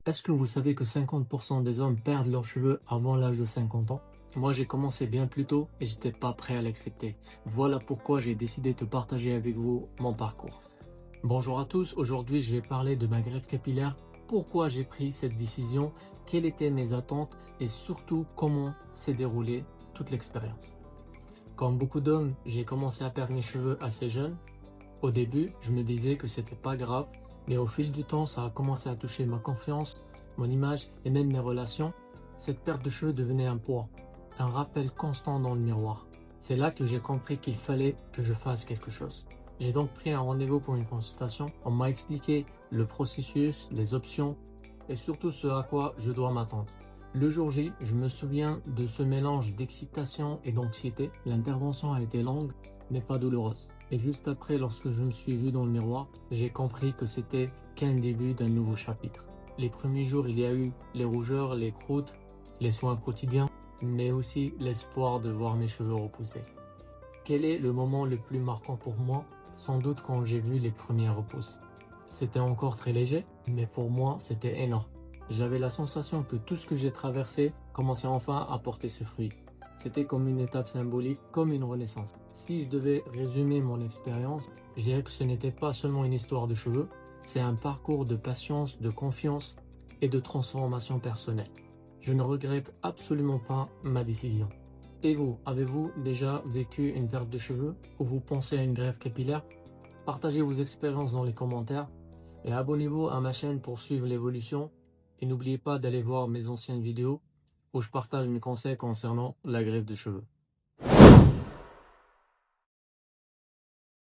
Est-ce que vous savez que 50% des hommes perdent leurs cheveux avant l'âge de 50 ans? Moi, j'ai commencé bien plus tôt et j'étais pas prêt à l'accepter. Voilà pourquoi j'ai décidé de partager avec vous mon parcours. Bonjour à tous, aujourd'hui je vais parler de ma greffe capillaire, pourquoi j'ai pris cette décision, quelles étaient mes attentes et surtout comment s'est déroulée toute l'expérience. Comme beaucoup d'hommes, j'ai commencé à perdre mes cheveux assez jeune. Au début, je me disais que c'était pas grave, mais au fil du temps, ça a commencé à toucher ma confiance, mon image et même mes relations. Cette perte de cheveux devenait un poids, un rappel constant dans le miroir. C'est là que j'ai compris qu'il fallait que je fasse quelque chose. J'ai donc pris un rendez-vous pour une consultation. On m'a expliqué le processus, les options et surtout ce à quoi je dois m'attendre. Le jour J, je me souviens de ce mélange d'excitation et d'anxiété. L'intervention a été longue, mais pas douloureuse. Et juste après, lorsque je me suis vu dans le miroir, j'ai compris que c'était qu'un début d'un nouveau chapitre. Les premiers jours, il y a eu les rougeurs, les croûtes, les soins quotidiens, mais aussi l'espoir de voir mes cheveux repousser. Quel est le moment le plus marquant pour moi? Sans doute quand j'ai vu les premières repousses. C'était encore très léger, mais pour moi, c'était énorme. J'avais la sensation que tout ce que j'ai traversé commençait enfin à porter ses fruits. C'était comme une étape symbolique, comme une renaissance. Si je devais résumer mon expérience, je dirais que ce n'était pas seulement une histoire de cheveux, c'est un parcours de patience, de confiance et de transformation personnelle. Je ne regrette absolument pas ma décision. Et vous, avez-vous déjà vécu une perte de cheveux ou vous pensez à une greffe capillaire? Partagez vos expériences dans les commentaires et abonnez-vous à ma chaîne pour suivre l'évolution. Et n'oubliez pas d'aller voir mes anciennes vidéos où je partage mes conseils concernant la greffe de cheveux.